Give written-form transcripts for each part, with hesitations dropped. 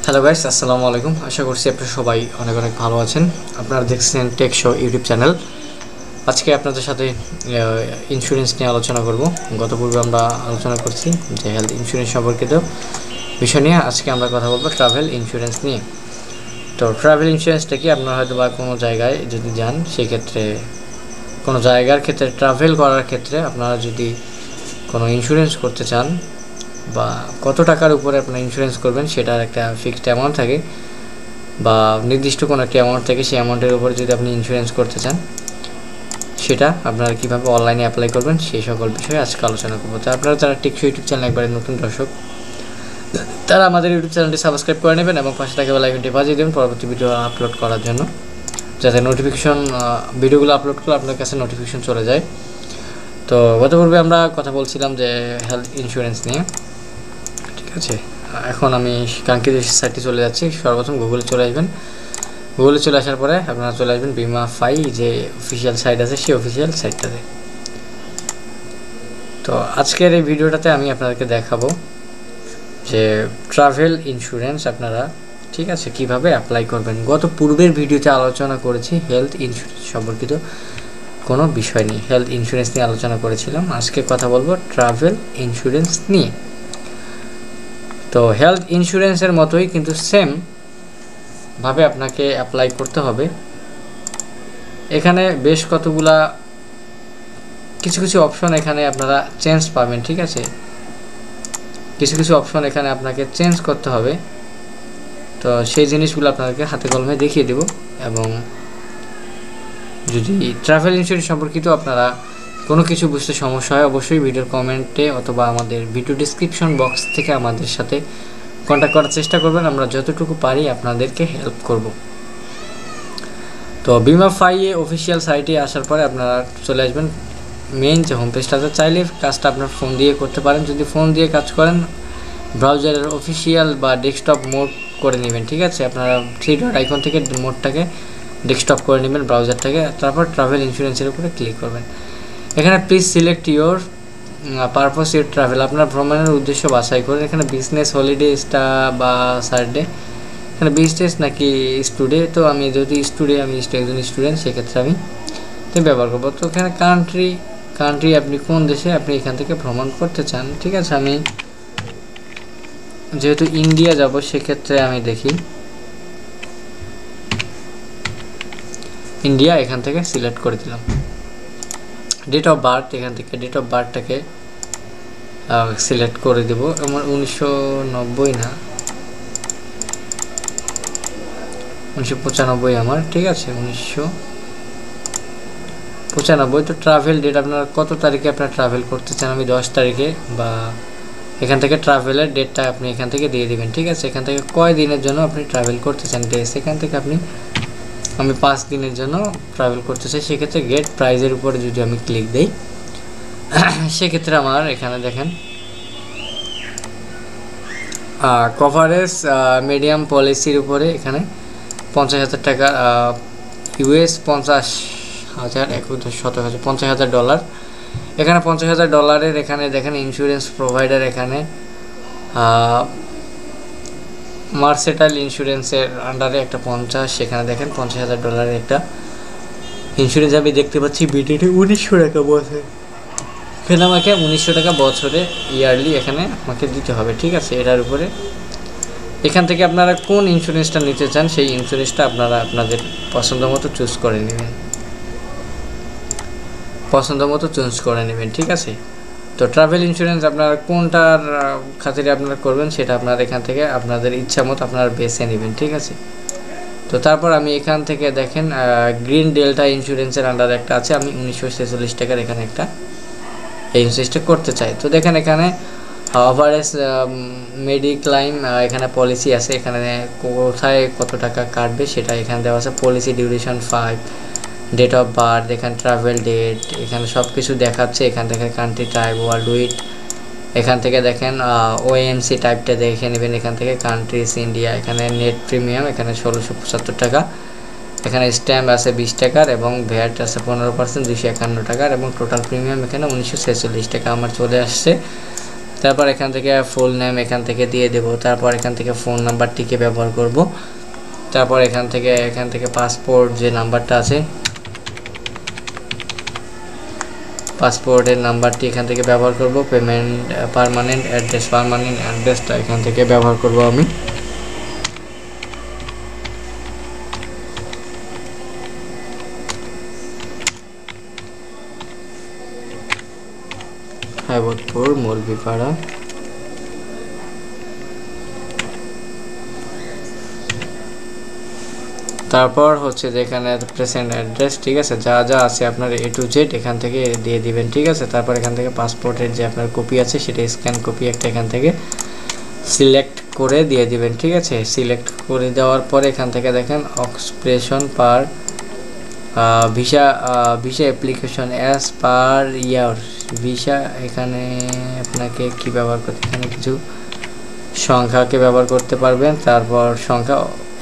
Hello guys, আসসালামু আলাইকুম। আশা করছি আপনারা সবাই অনেক অনেক ভালো আছেন। আপনারা দেখছেন টেক শো ইউটিউব চ্যানেল। আজকে আপনাদের সাথে ইন্স্যুরেন্স নিয়ে আলোচনা করব। গত পূর্বে আমরা আলোচনা করছি যে হেলথ ইন্স্যুরেন্স সম্পর্কিত বিষয় নিয়ে। আজকে আমরা কথা বলবো ট্রাভেল ইন্স্যুরেন্স নিয়ে। তো ট্রাভেল ইন্স্যুরেন্সটা কি, আপনারা হয়তো বা কোনো জায়গায় যদি যান, সেই ক্ষেত্রে কোনো জায়গার ক্ষেত্রে ট্রাভেল করার ক্ষেত্রে আপনারা যদি কোনো ইন্স্যুরেন্স করতে চান বা কত টাকার উপরে আপনার ইন্স্যুরেন্স করবেন সেটার একটা ফিক্সড অ্যামাউন্ট থাকে বা নির্দিষ্ট কোনো একটা অ্যামাউন্ট থাকে, সেই অ্যামাউন্টের উপরে যদি আপনি ইন্স্যুরেন্স করতে চান সেটা আপনারা কীভাবে অনলাইনে অ্যাপ্লাই করবেন সেই সকল বিষয়ে আজকে আলোচনা করবো। তো আপনারা যারা টেকশো ইউটিউব চ্যানেল একবারে নতুন দর্শক, তারা আমাদের ইউটিউব চ্যানেলটি সাবস্ক্রাইব করে নেবেন এবং পাশে থাকা বেল আইকনটি বাজিয়ে দেবেন পরবর্তী ভিডিও আপলোড করার জন্য, যাতে নোটিফিকেশন ভিডিওগুলো আপলোড করলে আপনার কাছে নোটিফিকেশন চলে যায়। তো গত পূর্বে আমরা কথা বলছিলাম যে হেলথ ইন্স্যুরেন্স নিয়ে, ঠিক আছে। এখন আমি কাঙ্ক্ষিত সাইটটি চলে যাচ্ছি। সর্বপ্রথম গুগলে চলে আসবেন। গুগলে চলে আসার পরে আপনারা চলে আসবেন বিমা ফাই যে অফিসিয়াল সাইট আছে, সেই অফিসিয়াল সাইটটাতে। তো আজকের এই ভিডিওটাতে আমি আপনাদেরকে দেখাবো যে ট্রাভেল ইন্স্যুরেন্স আপনারা, ঠিক আছে, কিভাবে অ্যাপ্লাই করবেন। গত পূর্বের ভিডিওতে আলোচনা করেছি হেলথ ইন্স্যুরেন্স সম্পর্কিত কোনো বিষয় নিয়ে, হেলথ ইন্স্যুরেন্স নিয়ে আলোচনা করেছিলাম। আজকে কথা বলবো ট্রাভেল ইন্স্যুরেন্স নিয়ে। তো হেলথ ইন্স্যুরেন্সের মতোই কিন্তু সেম ভাবে আপনাকে অ্যাপ্লাই করতে হবে। এখানে বেশ কতগুলা কিছু কিছু অপশন এখানে আপনারা চেঞ্জ পাবেন, ঠিক আছে। কিছু কিছু অপশন এখানে আপনাকে চেঞ্জ করতে হবে। তো সেই জিনিসগুলো আপনাদেরকে হাতে কলমে দেখিয়ে দেব। এবং যদি ট্রাভেল ইন্স্যুরেন্স সম্পর্কিত আপনারা কোনো কিছু বুঝতে সমস্যা হয়, অবশ্যই ভিডিওর কমেন্টে অথবা আমাদের ভিডিও ডিসক্রিপশন বক্স থেকে আমাদের সাথে কন্ট্যাক্ট করার চেষ্টা করবেন। আমরা যতটুকু পারি আপনাদেরকে হেল্প করব। তো বিমা ফাইয়ে অফিসিয়াল সাইটে আসার পরে আপনারা চলে আসবেন মেইন যে হোম পেজটাতে। চাইলে কাজটা আপনার ফোন দিয়ে করতে পারেন। যদি ফোন দিয়ে কাজ করেন, ব্রাউজারের অফিসিয়াল বা ডেস্কটপ মোড করে নেবেন, ঠিক আছে। আপনারা থ্রি ডট আইকন থেকে মোডটাকে ডেস্কটপ করে নেবেন ব্রাউজারটাকে, তারপর ট্রাভেল ইন্স্যুরেন্সের উপরে ক্লিক করবেন। এখানে please select your purpose your travel, আপনার ভ্রমণের উদ্দেশ্য বাছাই করুন। এখানে বিজনেস, হলিডে, স্টা বা সানডে, এখানে বিজনেস নাকি স্টুডে। তো আমি যদি স্টুডে, আমি একজন স্টুডেন্ট, সেক্ষেত্রে আমি ব্যবহার করবো। তো এখানে কান্ট্রি আপনি কোন দেশে আপনি এখান থেকে ভ্রমণ করতে চান, ঠিক আছে। আমি যেহেতু ইন্ডিয়া যাব, সেক্ষেত্রে আমি দেখি ইন্ডিয়া, এখান থেকে সিলেক্ট করে দিলাম। ডেট অফ বার্থ, এখান থেকে ডেট অফ বার্থটাকে সিলেক্ট করে দেব। আমার 1990 না, 1995 আমার, ঠিক আছে, 1995। তো ট্রাভেল ডেট আপনার কত তারিখে আপনার ট্রাভেল করতে চান, আমি 10 তারিখে, বা এখান থেকে ট্রাভেলের ডেটটা আপনি এখান থেকে দিয়ে দিবেন, ঠিক আছে। এখান থেকে কয় দিনের জন্য আপনি ট্রাভেল করতে চান ডেস, এখান থেকে আমি 5 দিনের জন্য ট্রাভেল করতে চাই। সেক্ষেত্রে গেট প্রাইজের উপরে যদি আমি ক্লিক দিই, সেক্ষেত্রে আমার এখানে দেখেন কভারেজ মিডিয়াম পলিসির উপরে এখানে 50,000 টাকা, ইউএস 50,000, 1,000, 50,000 ডলার। এখানে 50,000 ডলারের এখানে দেখেন ইন্স্যুরেন্স প্রোভাইডার, এখানে মার্সেটাইল ইন্স্যুরেন্সের আন্ডারে একটা 50, সেখানে দেখেন 50,000 ডলারের একটা ইন্স্যুরেন্স আমি দেখতে পাচ্ছি। বিডিটি 1900 টাকা বছরে, এখানে আমাকে 1900 টাকা বছরে ইয়ারলি এখানে আমাকে দিতে হবে, ঠিক আছে। এটার উপরে এখান থেকে আপনারা কোন ইন্স্যুরেন্সটা নিতে চান, সেই ইন্স্যুরেন্সটা আপনারা আপনাদের পছন্দ মতো চুজ করে নেবেন, ঠিক আছে। তো ট্রাভেল ইন্স্যুরেন্স আপনারা কোনটার খাতিরে আপনারা করবেন, সেটা আপনারা এখান থেকে আপনাদের ইচ্ছা মতো আপনারা বেছে নেবেন, ঠিক আছে। তো তারপর আমি এখান থেকে দেখেন গ্রিন ডেল্টা ইন্স্যুরেন্সের আন্ডারে একটা আছে, আমি 1946 টাকার এখানে একটা এই ইন্স্যুরেন্সটা করতে চাই। তো দেখেন এখানে ওভারেজ মেডিক্লাইম এখানে পলিসি আছে, এখানে কোথায় কত টাকা কাটবে সেটা এখানে দেওয়া আছে। Policy duration 5, date of birth, এখানে ট্রাভেল ডেট, এখানে সব কিছু দেখাচ্ছে। এখান থেকে কান্ট্রি টাইপ, ওয়ার্ল্ড উইথ, এখান থেকে দেখেন ওএমসি টাইপটা দেখে নেবেন। এখান থেকে কান্ট্রিজ ইন্ডিয়া, এখানে নেট প্রিমিয়াম এখানে 1675 টাকা, এখানে স্ট্যাম্প আছে 20 টাকার এবং ভ্যাট আছে 15%, 251 টাকার, এবং টোটাল প্রিমিয়াম এখানে 1946 টাকা আমার চলে আসছে। তারপর এখান থেকে ফুল নেম এখান থেকে দিয়ে দেব। তারপর এখান থেকে ফোন নাম্বারটিকে ব্যবহার করব। তারপর এখান থেকে পাসপোর্ট যে নাম্বারটা আছে, পাসপোর্টের নাম্বারটি এখান থেকে ব্যবহার করব। পেমেন্ট পার্মানেন্ট অ্যাড্রেসটা এখান থেকে ব্যবহার করব আমি। হাইবতপুর মৌলভীপাড়া। তারপর হচ্ছে যেখানে প্রেজেন্ট অ্যাড্রেস, ঠিক আছে, যা যা আছে আপনার A to Z এখান থেকে দিয়ে দিবেন, ঠিক আছে। তারপর এখান থেকে পাসপোর্টের যে আপনার কপি আছে সেটা স্ক্যান কপি একটা এখান থেকে সিলেক্ট করে দিয়ে দিবেন, ঠিক আছে। সিলেক্ট করে দেওয়ার পরে এখান থেকে দেখেন অক্সপ্রেশন পার ভিসা অ্যাপ্লিকেশন অ্যাজ পার ইয়ার ভিসা, এখানে আপনাকে কি ব্যবহার করতে, এখানে কিছু সংখ্যাকে ব্যবহার করতে পারবেন। তারপর সংখ্যা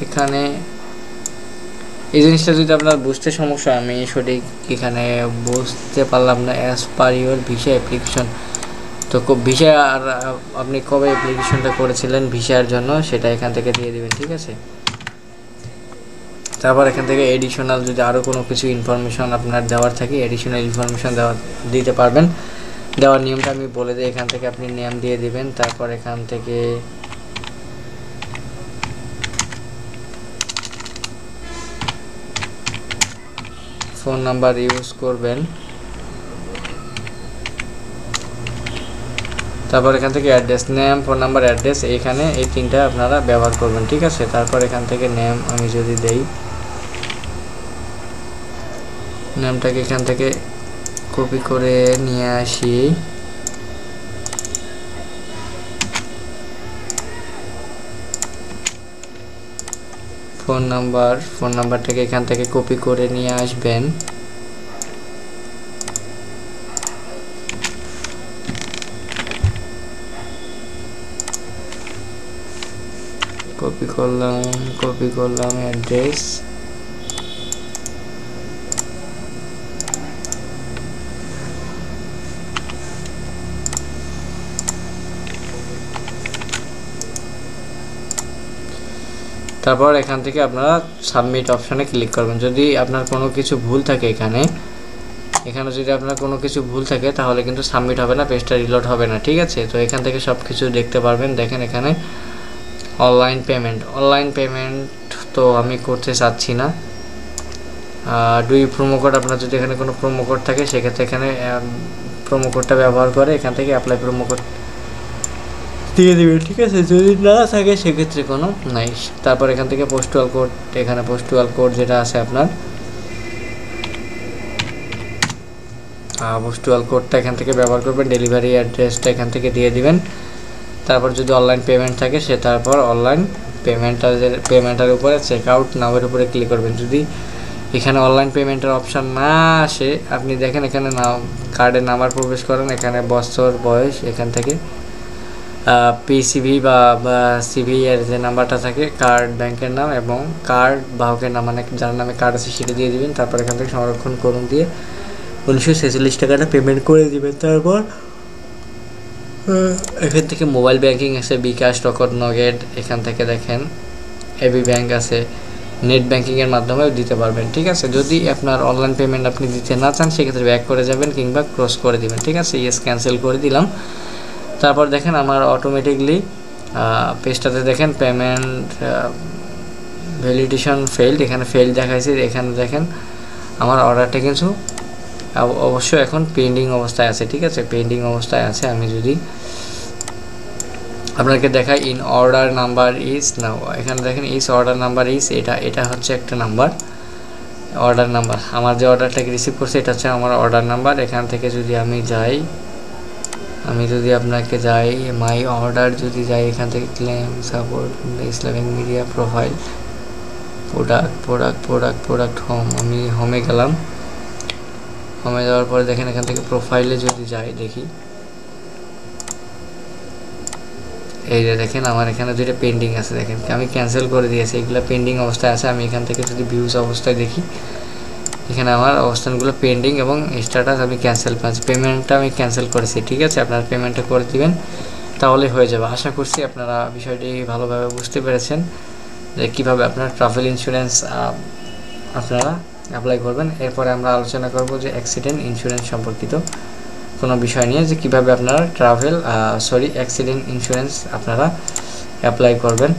এখানে এই জিনিসটা যদি আপনার বুঝতে সমস্যা, আমি সঠিক এখানে বুঝতে পারলাম না। As per your visa application, তো ভিসা আর আপনি কবে অ্যাপ্লিকেশনটা করেছিলেন ভিসার জন্য সেটা এখান থেকে দিয়ে দিবেন, ঠিক আছে। তারপর এখান থেকে এডিশনাল যদি আরও কোনো কিছু ইনফরমেশন আপনার দেওয়ার থাকে এডিশনাল ইনফরমেশন দিতে পারবেন। দেওয়ার নিয়মটা আমি বলে দিই, এখান থেকে আপনি নেম দিয়ে দিবেন। তারপর এখান থেকে ফোন নাম্বার ইউজ করবেন। তারপর এখান থেকে address, name, phone number, address, এইখানে এই তিনটা আপনারা ব্যবহার করবেন, ঠিক আছে। তারপর এখান থেকে নেম আমি যদি দেই, নেমটাকে এখান থেকে কপি করে নিয়ে আসি। ফোন নাম্বারটাকে এখান থেকে কপি করে নিয়ে আসবেন। কপি করলাম অ্যাড্রেস। তারপর এখান থেকে আপনারা সাবমিট অপশানে ক্লিক করবেন। যদি আপনার কোনো কিছু ভুল থাকে এখানে যদি আপনার কোনো কিছু ভুল থাকে তাহলে কিন্তু সাবমিট হবে না, পেজটা রিলোড হবে না, ঠিক আছে। তো এখান থেকে সব কিছু দেখতে পারবেন। দেখেন এখানে অনলাইন পেমেন্ট তো আমি করতে চাচ্ছি না। প্রোমো কোড, আপনার যদি এখানে কোনো প্রোমো কোড থাকে সেক্ষেত্রে এখানে প্রোমো কোডটা ব্যবহার করে এখান থেকে অ্যাপ্লাই প্রোমো কোড দিয়ে দিবেন, ঠিক আছে। যদি না থাকে সেক্ষেত্রে কোনো নাই। তারপর এখান থেকে পোস্টাল কোড, এখানে পোস্টাল কোড যেটা আছে আপনার পোস্টাল কোডটা এখান থেকে ব্যবহার করবেন। ডেলিভারি অ্যাড্রেসটা এখান থেকে দিয়ে দিবেন। তারপর যদি অনলাইন পেমেন্ট থাকে তারপর অনলাইন পেমেন্টের উপরে চেক আউট নামের উপরে ক্লিক করবেন। যদি এখানে অনলাইন পেমেন্টের অপশান না আসে, আপনি দেখেন এখানে কার্ডের নাম্বার প্রবেশ করেন, এখানে বছর, বয়স, এখান থেকে পিসিভি বা সিভি এর যে নাম্বারটা থাকে, কার্ড ব্যাংকের নাম এবং কার্ড বাহকের নাম, মানে যার নামে কার্ড আছে সেটা দিয়ে দিবেন। তারপর এখান থেকে সংরক্ষণ করুন দিয়ে 1946 টাকাটা পেমেন্ট করে দিবেন। তারপর এখান থেকে মোবাইল ব্যাংকিং আছে, বিকাশ, নগদ, নগেট, এখান থেকে দেখেন এবি ব্যাংক আছে, নেট ব্যাংকিংয়ের মাধ্যমেও দিতে পারবেন, ঠিক আছে। যদি আপনার অনলাইন পেমেন্ট আপনি দিতে না চান সেক্ষেত্রে ব্যাক করে যাবেন কিংবা ক্রস করে দিবেন, ঠিক আছে। ইয়েস ক্যান্সেল করে দিলাম। তারপর দেখেন আমার অটোমেটিকলি পেজটাতে দেখেন পেমেন্ট ভ্যালিডেশন ফেইল্ড, এখানে ফেইল দেখাইছে। এখানে দেখেন আমার অর্ডারটা কিন্তু অবশ্য এখন পেন্ডিং অবস্থায় আছে, ঠিক আছে, পেন্ডিং অবস্থায় আছে। আমি যদি আপনাকে দেখাই in order number is now, এখানে দেখেন ইজ অর্ডার নাম্বার ইজ, এটা হচ্ছে একটা নাম্বার, অর্ডার নাম্বার। আমার যে অর্ডারটাকে রিসিভ করছে এটা হচ্ছে আমার অর্ডার নাম্বার। এখান থেকে যদি আমি আপনাকে যাই মাই অর্ডার, যদি যাই এখান থেকে claim support Islamic media profile product home, আমি হোমে গেলাম। হোমে যাওয়ার পরে দেখেন এখান থেকে প্রোফাইলে যদি যাই, দেখি এই যে দেখেন আমার এখানে দুইটা পেন্ডিং আছে, দেখেন আমি ক্যান্সেল করে দিয়েছি, এগুলো পেন্ডিং অবস্থায় আছে। আমি এখান থেকে যদি ভিউজ অবস্থায় দেখি, এখানে আমার অবস্থানগুলো পেন্ডিং এবং স্ট্যাটাস আমি ক্যান্সেল পাচ্ছি, পেমেন্টটা আমি ক্যান্সেল করেছি। ঠিক আছে, আপনারা পেমেন্টটা করে দিবেন, তাহলে হয়ে যাবে। আশা করছি আপনারা বিষয়টি ভালোভাবে বুঝতে পেরেছেন যে কীভাবে আপনার ট্রাভেল ইন্স্যুরেন্স আপনারা অ্যাপ্লাই করবেন। এরপরে আমরা আলোচনা করব যে অ্যাক্সিডেন্ট ইন্স্যুরেন্স সম্পর্কিত কোনো বিষয় নিয়ে, যে কীভাবে আপনারা অ্যাক্সিডেন্ট ইন্স্যুরেন্স আপনারা অ্যাপ্লাই করবেন।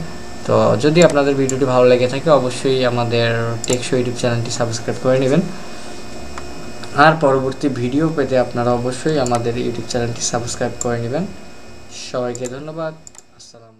তো যদি আপনাদের ভিডিওটি ভালো লেগে থাকে অবশ্যই আমাদের টেকশো ইউটিউব চ্যানেলটি সাবস্ক্রাইব করে নেবেন। আর পরবর্তী ভিডিও পেতে আপনারা অবশ্যই আমাদের ইউটিউব চ্যানেলটি সাবস্ক্রাইব করে নেবেন। সবাইকে ধন্যবাদ। আসসালাম।